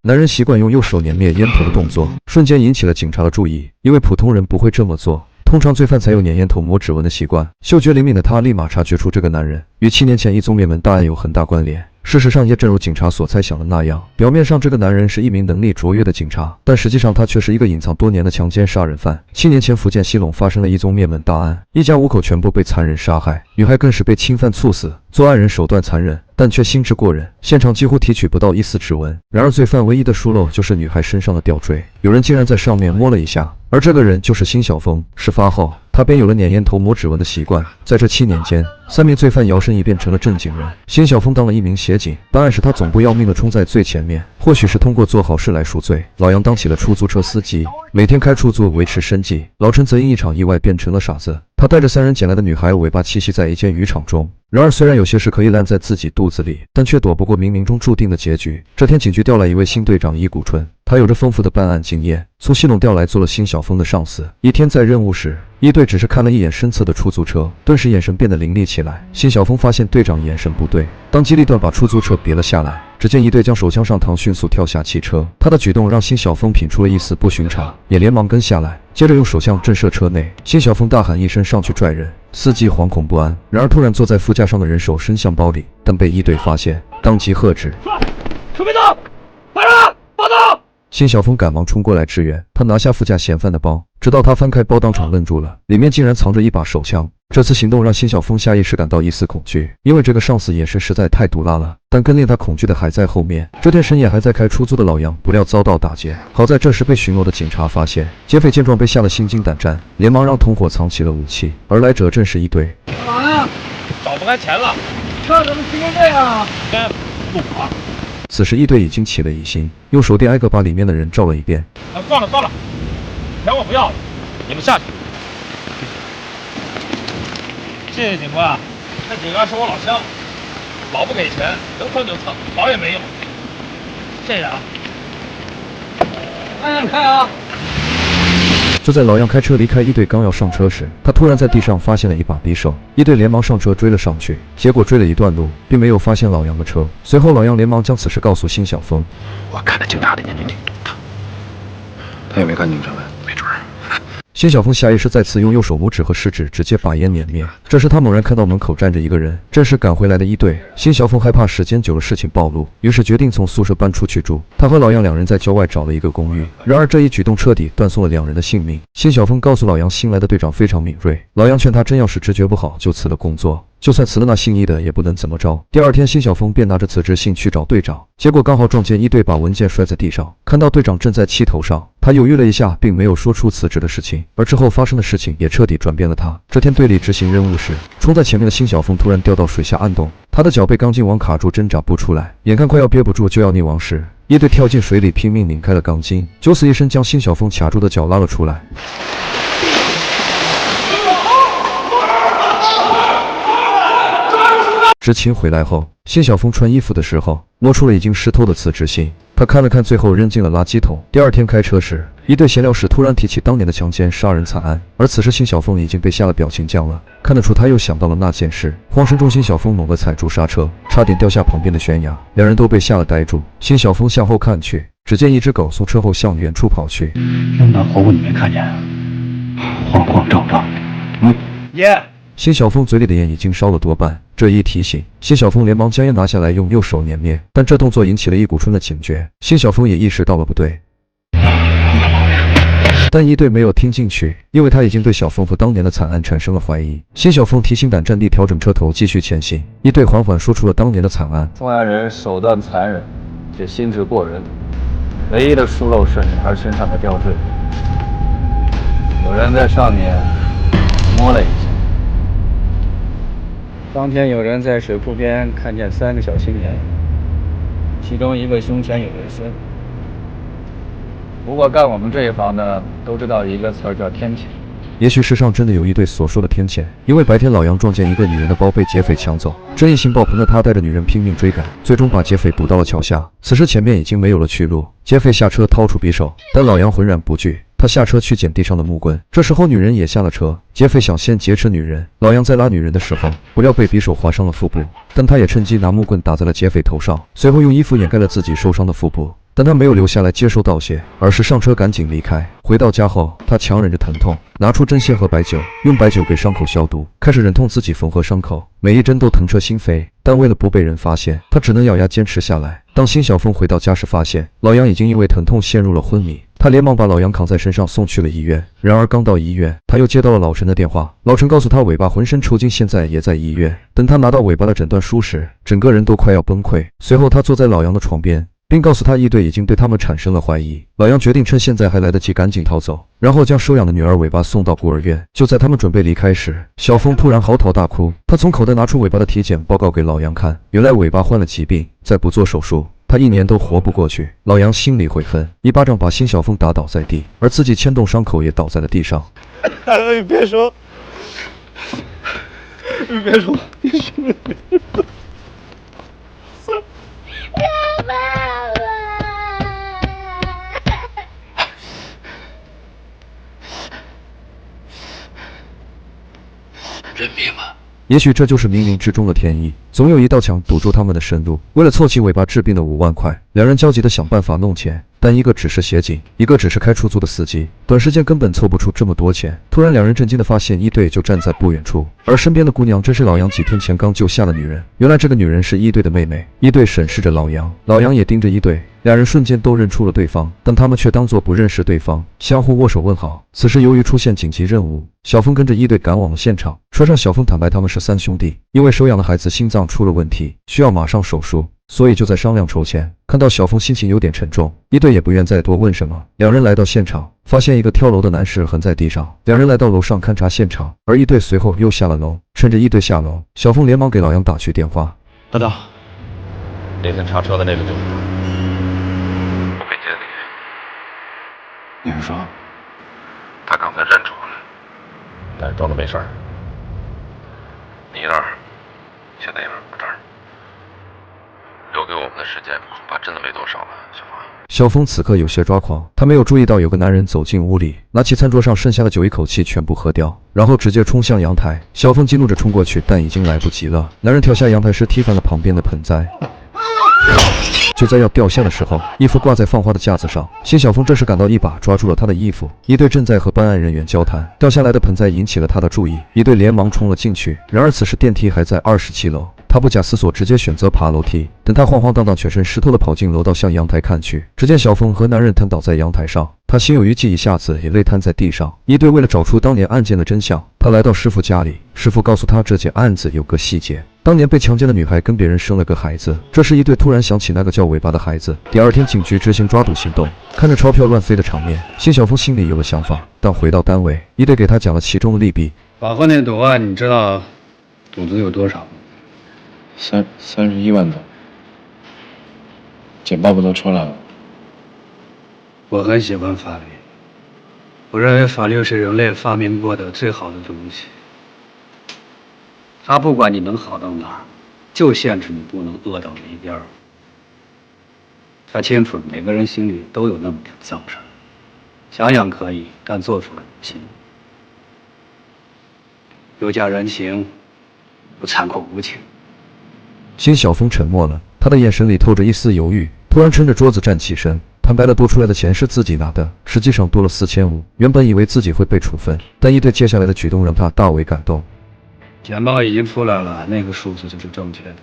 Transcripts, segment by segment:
男人习惯用右手捻灭烟头的动作，瞬间引起了警察的注意，因为普通人不会这么做。通常罪犯才有捻烟头抹指纹的习惯。嗅觉灵敏的他立马察觉出这个男人与7年前一宗灭门大案有很大关联。事实上，也正如警察所猜想的那样，表面上这个男人是一名能力卓越的警察，但实际上他却是一个隐藏多年的强奸杀人犯。7年前，福建西陇发生了一宗灭门大案，一家5口全部被残忍杀害，女孩更是被侵犯猝死。作案人手段残忍，但却心智过人，现场几乎提取不到一丝指纹。然而，罪犯唯一的疏漏就是女孩身上的吊坠，有人竟然在上面摸了一下，而这个人就是辛晓峰。事发后，他便有了捻烟头抹指纹的习惯。在这7年间，3名罪犯摇身一变成了正经人。辛晓峰当了一名协警，办案时他总不要命地冲在最前面，或许是通过做好事来赎罪。老杨当起了出租车司机，每天开出租维持生计。老陈则因一场意外变成了傻子，他带着3人捡来的女孩尾巴栖息在一间渔场中。然而，虽然有些事可以烂在自己肚子里，但却躲不过冥冥中注定的结局。这天，警局调来一位新队长伊谷春，他有着丰富的办案经验，从西陇调来做了辛晓峰的上司。一天在任务时，一队只是看了一眼身侧的出租车，顿时眼神变得凌厉起来。辛晓峰发现队长眼神不对，当机立断把出租车别了下来。只见一队将手枪上膛，迅速跳下汽车。他的举动让辛晓峰品出了一丝不寻常，也连忙跟下来，接着用手枪震慑车内。辛晓峰大喊一声上去拽人，司机惶恐不安。然而突然坐在副驾上的人手伸向包里，但被一队发现，当即喝止：准备走，打人，报道。辛晓峰赶忙冲过来支援，他拿下副驾嫌犯的包，直到他翻开包当场愣住了，里面竟然藏着一把手枪。这次行动让辛晓峰下意识感到一丝恐惧，因为这个上司眼神实在太毒辣了。但更令他恐惧的还在后面。这天深夜还在开出租的老杨不料遭到打劫，好在这时被巡逻的警察发现。劫匪见状被吓得心惊胆战，连忙让同伙藏起了武器，而来者正是一队。干嘛呀？找不开钱了。这怎么停成这样啊？该路跑。此时一队已经起了疑心，用手电挨个把里面的人照了一遍。算了，钱我不要了，你们下去。谢谢警官，这几个是我老乡，老不给钱，能蹭就蹭，跑也没用。谢谢啊。开啊！就在老杨开车离开一队，刚要上车时，他突然在地上发现了一把匕首。一队连忙上车追了上去，结果追了一段路，并没有发现老杨的车。随后老杨连忙将此事告诉辛晓峰。我看着警察的眼睛挺毒的，他也没看清身份，没准儿。辛晓峰下意识再次用右手拇指和食指直接把烟碾灭。这时他猛然看到门口站着一个人，正是赶回来的一队。辛晓峰害怕时间久了事情暴露，于是决定从宿舍搬出去住。他和老杨2人在郊外找了一个公寓，然而这一举动彻底断送了2人的性命。辛晓峰告诉老杨，新来的队长非常敏锐，老杨劝他真要是直觉不好就辞了工作。就算辞了那姓易的也不能怎么着。第二天，辛晓峰便拿着辞职信去找队长，结果刚好撞见一队把文件摔在地上。看到队长正在气头上，他犹豫了一下，并没有说出辞职的事情。而之后发生的事情也彻底转变了他。这天队里执行任务时，冲在前面的辛晓峰突然掉到水下暗洞，他的脚被钢筋网卡住，挣扎不出来，眼看快要憋不住就要溺亡时，一队跳进水里拼命拧开了钢筋，九死一生将辛晓峰卡住的脚拉了出来。知青回来后，辛晓峰穿衣服的时候摸出了已经湿透的辞职信，他看了看，最后扔进了垃圾桶。第二天开车时，一队闲聊时突然提起当年的强奸杀人惨案，而此时辛晓峰已经被吓得表情僵了，看得出他又想到了那件事。慌神中，辛晓峰猛地踩住刹车，差点掉下旁边的悬崖，2人都被吓得呆住。辛晓峰向后看去，只见一只狗从车后向远处跑去。用那活物你没看见？慌慌张张。爷。辛晓峰嘴里的烟已经烧了多半，这一提醒，辛晓峰连忙将烟拿下来，用右手碾灭。但这动作引起了一股春的警觉，辛晓峰也意识到了不对，但一队没有听进去，因为他已经对小凤和当年的惨案产生了怀疑。辛晓峰提心胆战地调整车头，继续前行。一队缓缓说出了当年的惨案：作案人手段残忍，且心智过人，唯一的疏漏是女孩身上的吊坠，有人在上面摸了一下。当天有人在水库边看见3个小青年，其中一个胸前有纹身。不过干我们这一行的都知道一个词儿叫天谴。也许世上真的有一队所说的天谴，因为白天老杨撞见一个女人的包被劫匪抢走，争议性爆棚的他带着女人拼命追赶，最终把劫匪堵到了桥下。此时前面已经没有了去路，劫匪下车掏出匕首，但老杨浑然不惧。他下车去捡地上的木棍，这时候女人也下了车。劫匪想先劫持女人，老杨在拉女人的时候，不料被匕首划伤了腹部，但他也趁机拿木棍打在了劫匪头上，随后用衣服掩盖了自己受伤的腹部。但他没有留下来接受道谢，而是上车赶紧离开。回到家后，他强忍着疼痛，拿出针线和白酒，用白酒给伤口消毒，开始忍痛自己缝合伤口，每一针都疼彻心扉。但为了不被人发现，他只能咬牙坚持下来。当辛晓峰回到家时，发现老杨已经因为疼痛陷入了昏迷。他连忙把老杨扛在身上送去了医院。然而刚到医院，他又接到了老陈的电话。老陈告诉他，尾巴浑身抽筋，现在也在医院。等他拿到尾巴的诊断书时，整个人都快要崩溃。随后他坐在老杨的床边，并告诉他，一队已经对他们产生了怀疑。老杨决定趁现在还来得及，赶紧逃走，然后将收养的女儿尾巴送到孤儿院。就在他们准备离开时，小峰突然嚎啕大哭。他从口袋拿出尾巴的体检报告给老杨看，原来尾巴患了疾病，再不做手术，他1年都活不过去。老杨心里悔恨，一巴掌把辛晓峰打倒在地，而自己牵动伤口也倒在了地上。大哥，你别说，你别说，你说。认命吧。也许这就是冥冥之中的天意，总有一道墙堵住他们的生路。为了凑齐尾巴治病的5万块，两人焦急地想办法弄钱，但一个只是协警，一个只是开出租的司机，短时间根本凑不出这么多钱。突然，两人震惊地发现一队就站在不远处，而身边的姑娘正是老杨几天前刚救下的女人。原来这个女人是一队的妹妹。一队审视着老杨，老杨也盯着一队。两人瞬间都认出了对方，但他们却当作不认识对方，相互握手问好。此时由于出现紧急任务，小峰跟着一队赶往了现场。车上小峰坦白他们是3兄弟，因为收养的孩子心脏出了问题，需要马上手术，所以就在商量筹钱。看到小峰心情有点沉重，一队也不愿再多问什么。两人来到现场，发现一个跳楼的男士横在地上。两人来到楼上勘察现场，而一队随后又下了楼。趁着一队下楼，小峰连忙给老杨打去电话。大道，那天查车的那个就是他。我没见你。你是说？他刚才认出我来，但是装作没事儿。你那儿，现在有人不这儿，留给我们的时间恐怕真的没多少了，小芳。小峰此刻有些抓狂，他没有注意到有个男人走进屋里，拿起餐桌上剩下的酒，一口气全部喝掉，然后直接冲向阳台。小峰激怒着冲过去，但已经来不及了。男人跳下阳台时踢翻了旁边的盆栽。就在要掉下的时候，衣服挂在放花的架子上，辛晓峰这时赶到，一把抓住了他的衣服。一队正在和办案人员交谈，掉下来的盆栽引起了他的注意，一队连忙冲了进去。然而此时电梯还在27楼，他不假思索，直接选择爬楼梯。等他慌慌荡荡、全身湿透的跑进楼道，向阳台看去，只见小峰和男人瘫倒在阳台上，他心有余悸，一下子也累瘫在地上。一队为了找出当年案件的真相，他来到师傅家里，师傅告诉他这件案子有个细节。当年被强奸的女孩跟别人生了个孩子，这时一队突然想起那个叫尾巴的孩子。第二天警局执行抓捕行动，看着钞票乱飞的场面，辛晓峰心里有了想法。但回到单位，一队给他讲了其中的利弊。把婚内赌案，你知道赌资有多少吗？31万多。简报不都出来了？我很喜欢法律，我认为法律是人类发明过的最好的东西。它不管你能好到哪儿，就限制你不能恶到哪一边儿。他清楚每个人心里都有那么点脏事儿，想想可以，但做出来不行。有假人情，不残酷无情。辛晓峰沉默了，他的眼神里透着一丝犹豫，突然撑着桌子站起身，坦白了多出来的钱是自己拿的，实际上多了4500。原本以为自己会被处分，但一队接下来的举动让他大为感动。简报已经出来了，那个数字就是正确的。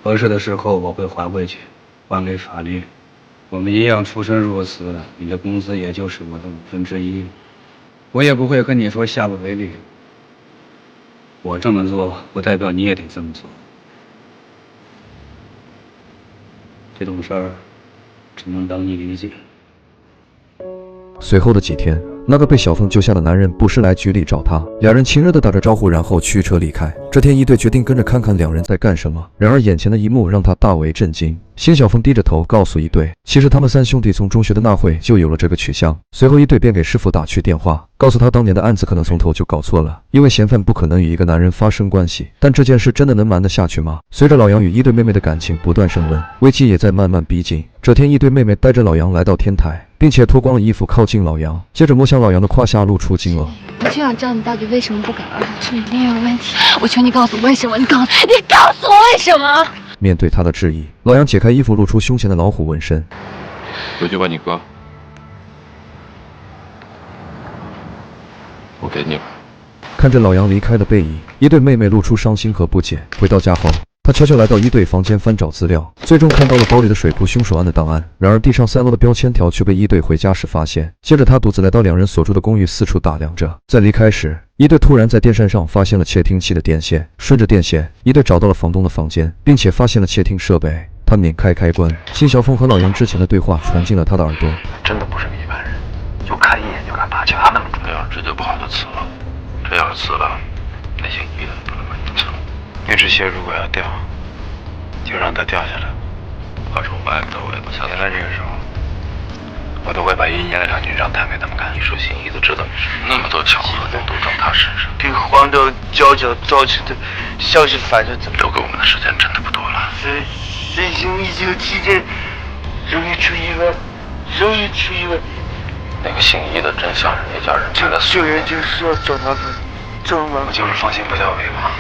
合适的时候我会还回去，还给法律。我们一样出生入死，你的工资也就是我的1/5。我也不会和你说下不为例。我这么做，不代表你也得这么做。这种事儿，只能等你理解。随后的几天，那个被小峰救下的男人不时来局里找他，两人亲热地打着招呼，然后驱车离开。这天，一队决定跟着看看两人在干什么。然而眼前的一幕让他大为震惊。辛晓峰低着头告诉一队，其实他们3兄弟从中学的那会就有了这个取向。随后一队便给师傅打去电话，告诉他当年的案子可能从头就搞错了，因为嫌犯不可能与一个男人发生关系。但这件事真的能瞒得下去吗？随着老杨与一队妹妹的感情不断升温，危机也在慢慢逼近。这天，一队妹妹带着老杨来到天台，并且脱光了衣服靠近老杨，接着摸向老杨的胯下，露出精了。我就想知道你到底为什么不敢儿子，这一定有问题。我求你告诉我为什么，你告诉我为什么？面对他的质疑，老杨解开衣服，露出胸前的老虎纹身。回去问你哥，我给你了。看着老杨离开的背影，一队妹妹露出伤心和不解。回到家后，他悄悄来到一队房间翻找资料，最终看到了包里的水库凶手案的档案。然而地上散落的标签条却被一队回家时发现。接着他独自来到两人所住的公寓，四处打量着。在离开时，一队突然在电扇上发现了窃听器的电线，顺着电线，一队找到了房东的房间，并且发现了窃听设备。他拧开开关，辛晓峰和老杨之前的对话传进了他的耳朵。真的不是个一般人，就看一眼就敢打架那么准。这要是直接不好就辞了，这要是辞了，那姓易的不能把你辞了。那只鞋如果要掉，就让它掉下来。怕丑埋在尾巴下。现在这个时候，我都会把1年的场景让弹给他们看。你说姓易的知道你是那么多巧合都找他身上，跟黄岛交角造起的消息反正怎么留给我们的时间真的不多了。实行19期间，容易出意外，容易出意外。那个姓易的真像是那家人真的死。救援就是要找他们，找吗？我就是放心不下尾巴。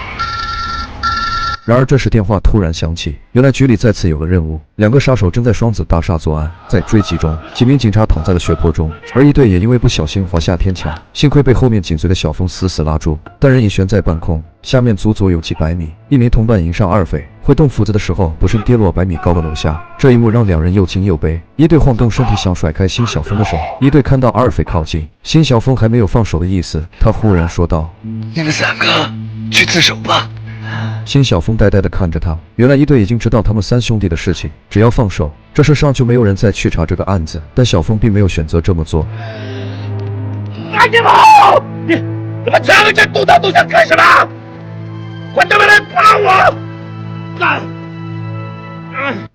然而这时电话突然响起，原来局里再次有了任务，两个杀手正在双子大厦作案。在追击中，几名警察躺在了血泊中，而一队也因为不小心滑下天桥，幸亏被后面紧随的小峰死死拉住，但人已悬在半空，下面足足有几百米。一名同伴迎上二匪，挥动斧子的时候不慎跌落100米高的楼下，这一幕让两人又惊又悲。一队晃动身体想甩开辛晓峰的手，一队看到二匪靠近，辛晓峰还没有放手的意思，他忽然说道：“你们3个去自首吧。”辛晓峰呆呆地看着他，原来一队已经知道他们3兄弟的事情，只要放手，这世上就没有人再去查这个案子。但小峰并没有选择这么做。你跑！你们3个这动刀动枪干什么？快他妈来抓我！干！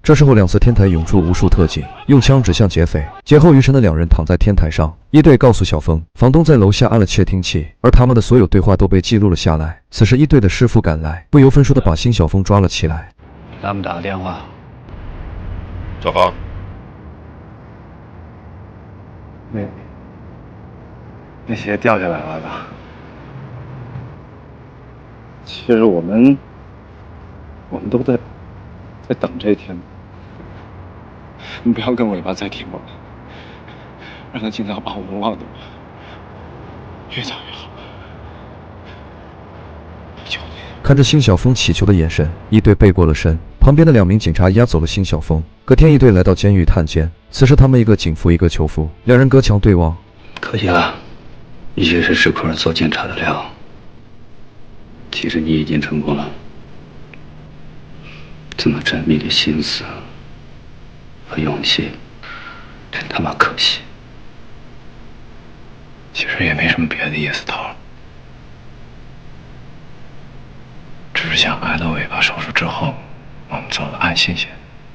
这时候两侧天台涌出无数特警，用枪指向劫匪。劫后余生的两人躺在天台上，一队告诉小峰，房东在楼下安了窃听器，而他们的所有对话都被记录了下来。此时一队的师傅赶来，不由分说的把辛晓峰抓了起来。给他们打个电话。小芳，那鞋掉下来了吧？其实我们都在等这一天。你不要跟尾巴再提我了，让他尽早把我们忘掉，越早越好。求你。看着辛晓峰乞求的眼神，一队背过了身，旁边的2名警察押走了辛晓峰。隔天，一队来到监狱探监，此时他们一个警服一个囚服，两人隔墙对望。可惜了，你只是吃苦人做警察的料。其实你已经成功了。这么缜密的心思和勇气，真他妈可惜。其实也没什么别的意思，头儿，只是想挨了尾巴手术之后，我们走得安心些。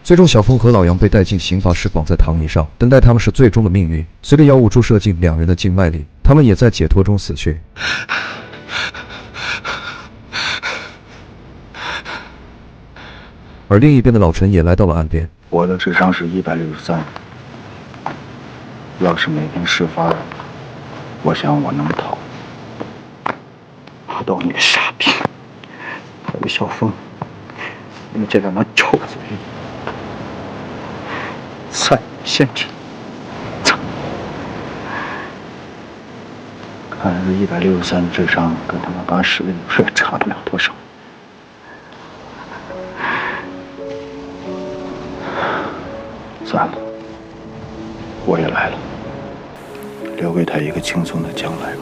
最终，小峰和老杨被带进刑罚室，绑在躺椅上，等待他们是最终的命运。随着药物注射进2人的静脉里，他们也在解脱中死去。而另一边的老陈也来到了岸边。我的智商是163，要是每天事发，我想我能逃。阿斗，你个傻逼！还有小峰，你们这两张臭嘴，残陷阱！操！看来这163的智商跟他们80的流水差不了多少。算了，我也来了，留给他一个轻松的将来吧。